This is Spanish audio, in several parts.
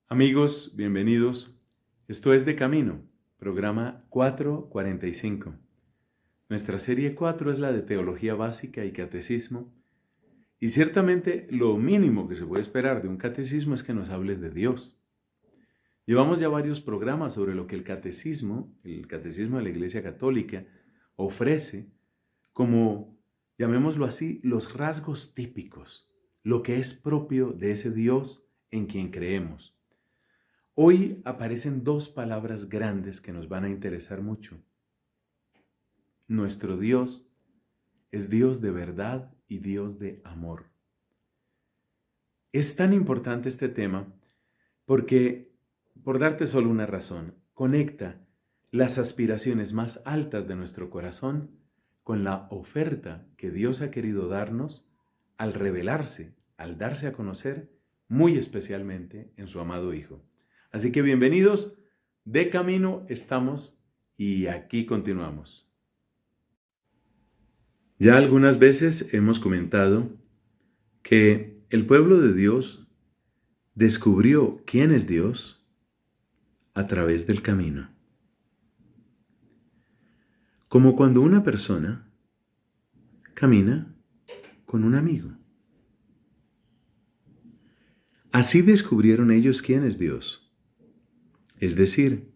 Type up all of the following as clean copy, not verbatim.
Amigos, bienvenidos. Esto es De Camino, programa 445. Nuestra serie 4 es la de Teología Básica y Catecismo. Y ciertamente lo mínimo que se puede esperar de un catecismo es que nos hable de Dios. Llevamos ya varios programas sobre lo que el catecismo de la Iglesia Católica, ofrece como, llamémoslo así, los rasgos típicos, lo que es propio de ese Dios en quien creemos. Hoy aparecen dos palabras grandes que nos van a interesar mucho. Nuestro Dios es Dios de verdad y Dios de amor. Es tan importante este tema porque, por darte solo una razón, conecta las aspiraciones más altas de nuestro corazón con la oferta que Dios ha querido darnos al revelarse, al darse a conocer, muy especialmente en su amado Hijo. Así que bienvenidos, de camino estamos y aquí continuamos. Ya algunas veces hemos comentado que el pueblo de Dios descubrió quién es Dios a través del camino. Como cuando una persona camina con un amigo. Así descubrieron ellos quién es Dios. Es decir,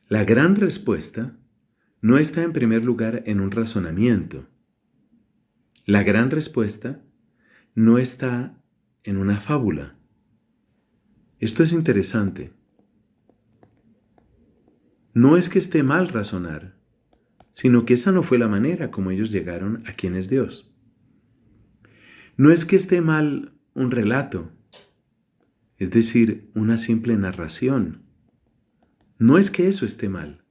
la gran respuesta no está en primer lugar en un razonamiento. La gran respuesta no está en una fábula. Esto es interesante. No es que esté mal razonar, sino que esa no fue la manera como ellos llegaron a quién es Dios. No es que esté mal un relato, es decir, una simple narración. No es que eso esté mal,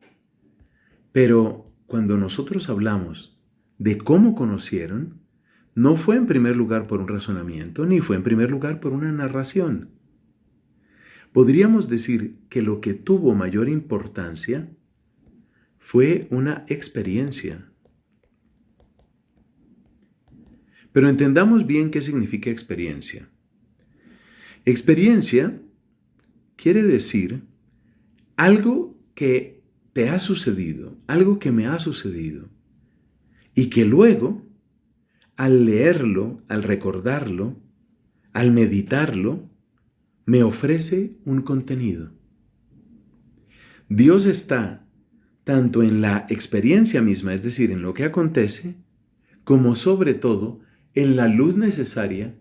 pero cuando nosotros hablamos de cómo conocieron, no fue en primer lugar por un razonamiento, ni fue en primer lugar por una narración. Podríamos decir que lo que tuvo mayor importancia fue una experiencia. Pero entendamos bien qué significa experiencia. Experiencia quiere decir algo que te ha sucedido, algo que me ha sucedido, y que luego, al leerlo, al recordarlo, al meditarlo, me ofrece un contenido. Dios está tanto en la experiencia misma, es decir, en lo que acontece, como sobre todo en la luz necesaria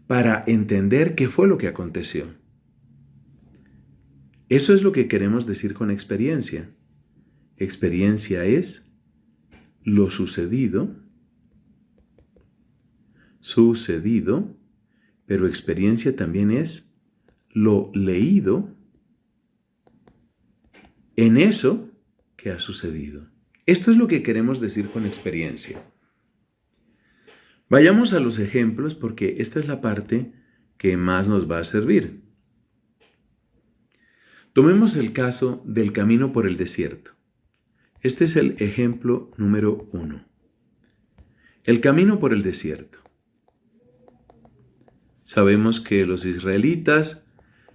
para entender qué fue lo que aconteció. Eso es lo que queremos decir con experiencia. Experiencia es lo sucedido, pero experiencia también es lo leído en eso que ha sucedido. Esto es lo que queremos decir con experiencia. Vayamos a los ejemplos porque esta es la parte que más nos va a servir. Tomemos el caso del camino por el desierto. Este es el ejemplo número 1. El camino por el desierto. Sabemos que los israelitas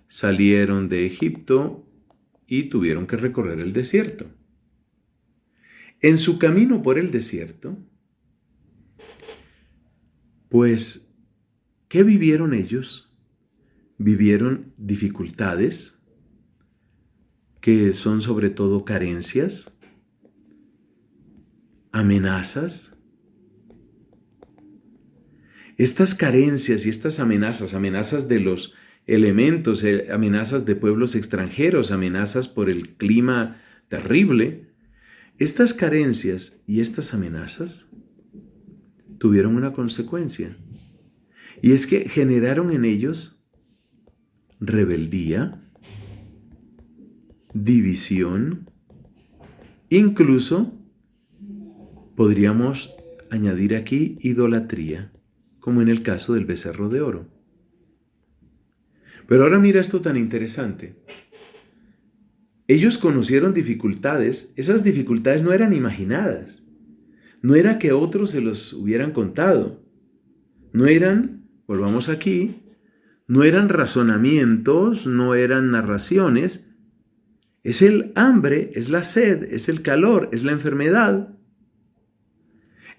salieron de Egipto y tuvieron que recorrer el desierto. En su camino por el desierto, pues, ¿qué vivieron ellos? Vivieron dificultades, que son sobre todo carencias, amenazas. Estas carencias y estas amenazas de los elementos, amenazas de pueblos extranjeros, amenazas por el clima terrible, estas carencias y estas amenazas tuvieron una consecuencia, y es que generaron en ellos rebeldía, división, incluso podríamos añadir aquí idolatría, como en el caso del becerro de oro. Pero ahora mira esto tan interesante. Ellos conocieron dificultades, esas dificultades no eran imaginadas, no era que otros se los hubieran contado, no eran, volvamos aquí, no eran razonamientos, no eran narraciones. Es el hambre, es la sed, es el calor, es la enfermedad.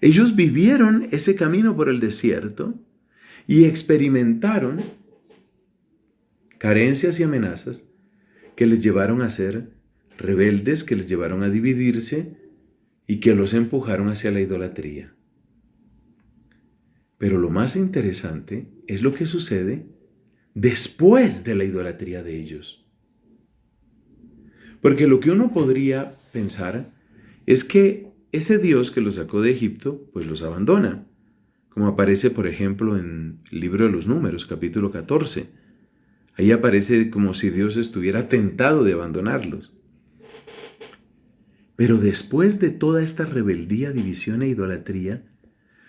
Ellos vivieron ese camino por el desierto y experimentaron carencias y amenazas que les llevaron a ser rebeldes, que les llevaron a dividirse y que los empujaron hacia la idolatría. Pero lo más interesante es lo que sucede después de la idolatría de ellos. Porque lo que uno podría pensar es que ese Dios que los sacó de Egipto, pues los abandona, como aparece, por ejemplo, en el libro de los Números, capítulo 14. Ahí aparece como si Dios estuviera tentado de abandonarlos. Pero después de toda esta rebeldía, división e idolatría,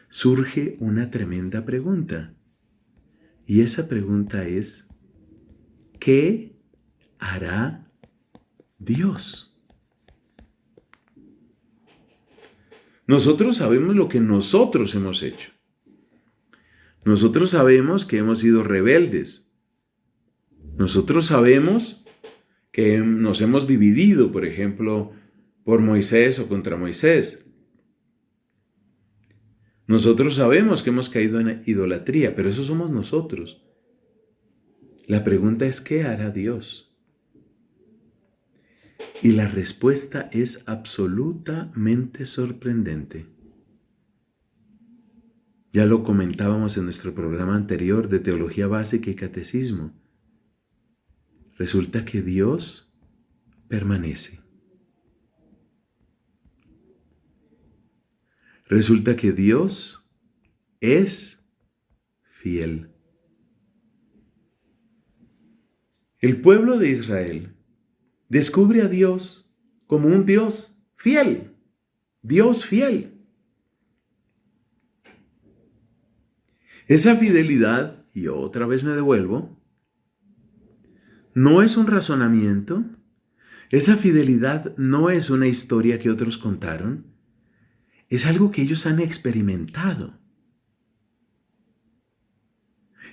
surge una tremenda pregunta. Y esa pregunta es, ¿qué hará Dios? Nosotros sabemos lo que nosotros hemos hecho. Nosotros sabemos que hemos sido rebeldes. Nosotros sabemos que nos hemos dividido, por ejemplo, por Moisés o contra Moisés. Nosotros sabemos que hemos caído en idolatría, pero eso somos nosotros. La pregunta es, ¿qué hará Dios? Y la respuesta es absolutamente sorprendente. Ya lo comentábamos en nuestro programa anterior de Teología Básica y Catecismo. Resulta que Dios permanece. Resulta que Dios es fiel. El pueblo de Israel descubre a Dios como un Dios fiel. Dios fiel. Esa fidelidad, y otra vez me devuelvo, no es un razonamiento. Esa fidelidad no es una historia que otros contaron. Es algo que ellos han experimentado.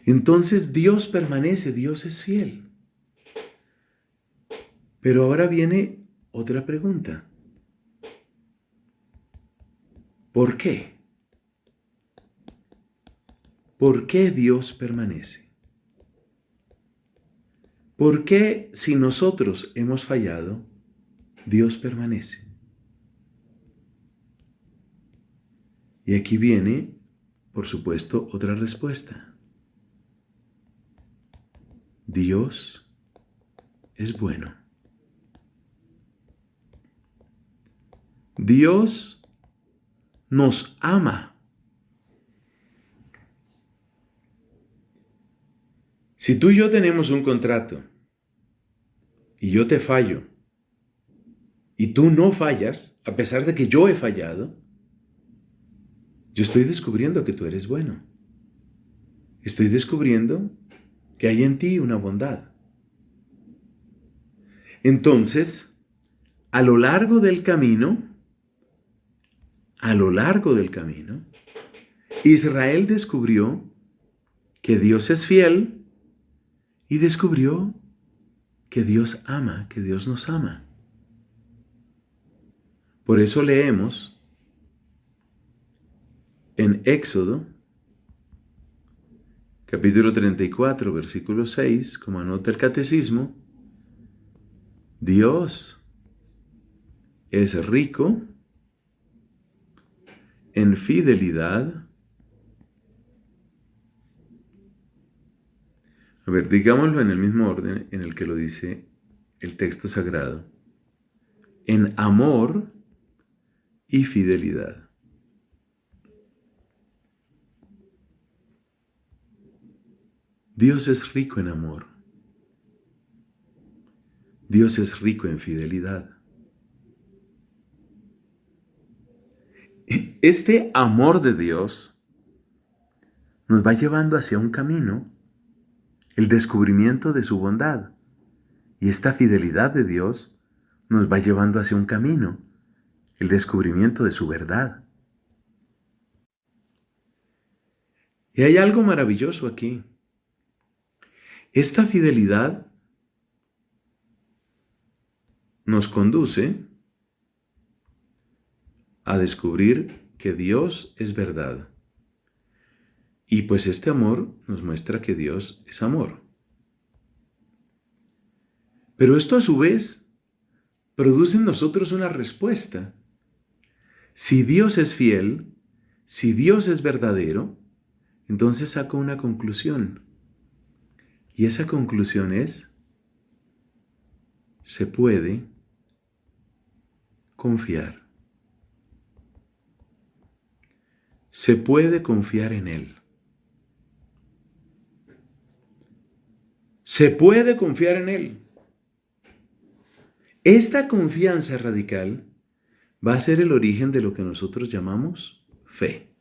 Entonces Dios permanece, Dios es fiel. Pero ahora viene otra pregunta. ¿Por qué? ¿Por qué Dios permanece? ¿Por qué si nosotros hemos fallado, Dios permanece? Y aquí viene, por supuesto, otra respuesta. Dios es bueno. Dios nos ama. Si tú y yo tenemos un contrato y yo te fallo y tú no fallas, a pesar de que yo he fallado, yo estoy descubriendo que tú eres bueno. Estoy descubriendo que hay en ti una bondad. Entonces, a lo largo del camino, Israel descubrió que Dios es fiel y descubrió que Dios ama, que Dios nos ama. Por eso leemos en Éxodo, capítulo 34, versículo 6, como anota el catecismo, Dios es rico en fidelidad. A ver, digámoslo en el mismo orden en el que lo dice el texto sagrado. En amor y fidelidad. Dios es rico en amor. Dios es rico en fidelidad. Este amor de Dios nos va llevando hacia un camino, el descubrimiento de su bondad. Y esta fidelidad de Dios nos va llevando hacia un camino, el descubrimiento de su verdad. Y hay algo maravilloso aquí. Esta fidelidad nos conduce a descubrir que Dios es verdad. Y pues este amor nos muestra que Dios es amor. Pero esto a su vez produce en nosotros una respuesta. Si Dios es fiel, si Dios es verdadero, entonces saco una conclusión. Y esa conclusión es, se puede confiar. Se puede confiar en Él. Se puede confiar en Él. Esta confianza radical va a ser el origen de lo que nosotros llamamos fe.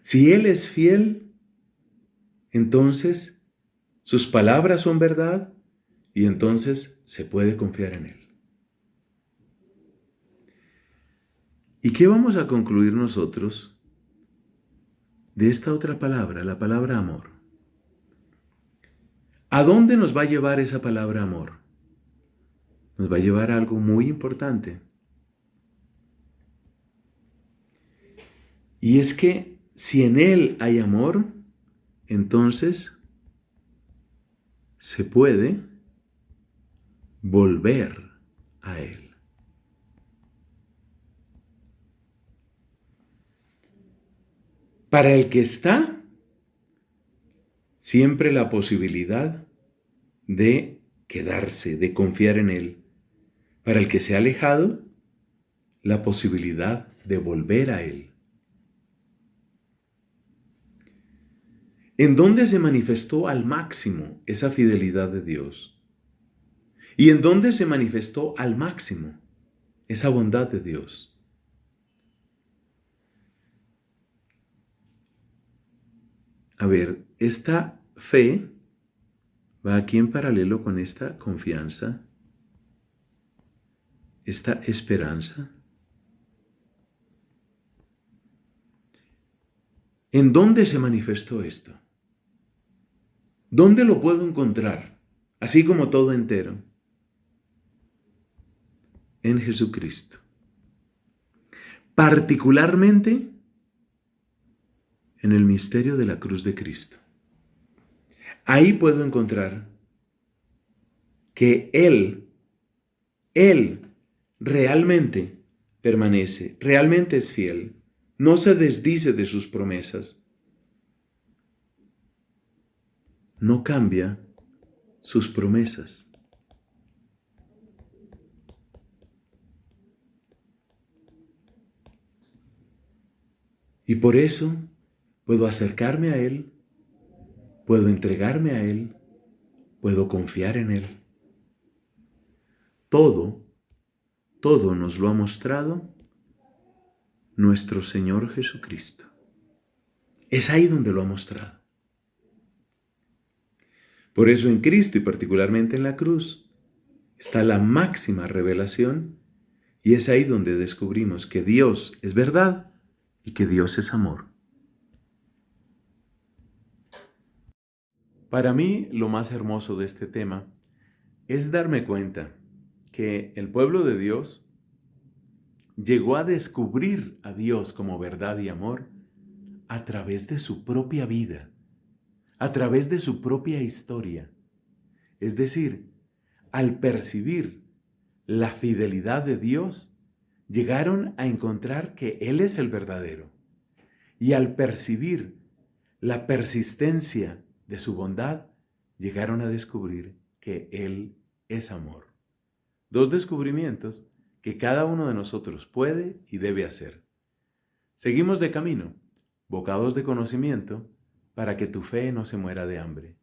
Si Él es fiel, entonces sus palabras son verdad y entonces se puede confiar en Él. ¿Y qué vamos a concluir nosotros de esta otra palabra, la palabra amor? ¿A dónde nos va a llevar esa palabra amor? Nos va a llevar a algo muy importante. Y es que si en Él hay amor, entonces se puede volver a Él. Para el que está, siempre la posibilidad de quedarse, de confiar en Él. Para el que se ha alejado, la posibilidad de volver a Él. ¿En dónde se manifestó al máximo esa fidelidad de Dios? ¿Y en dónde se manifestó al máximo esa bondad de Dios? A ver, esta fe va aquí en paralelo con esta confianza, esta esperanza. ¿En dónde se manifestó esto? ¿Dónde lo puedo encontrar? Así como todo entero. En Jesucristo. Particularmente en el misterio de la cruz de Cristo. Ahí puedo encontrar que Él realmente permanece, realmente es fiel, no se desdice de sus promesas, no cambia sus promesas. Y por eso puedo acercarme a Él, puedo entregarme a Él, puedo confiar en Él. Todo nos lo ha mostrado nuestro Señor Jesucristo. Es ahí donde lo ha mostrado. Por eso en Cristo y particularmente en la cruz está la máxima revelación y es ahí donde descubrimos que Dios es verdad y que Dios es amor. Para mí lo más hermoso de este tema es darme cuenta que el pueblo de Dios llegó a descubrir a Dios como verdad y amor a través de su propia vida, a través de su propia historia. Es decir, al percibir la fidelidad de Dios, llegaron a encontrar que Él es el verdadero. Y al percibir la persistencia de su bondad, llegaron a descubrir que Él es amor. Dos descubrimientos que cada uno de nosotros puede y debe hacer. Seguimos de camino, bocados de conocimiento, para que tu fe no se muera de hambre.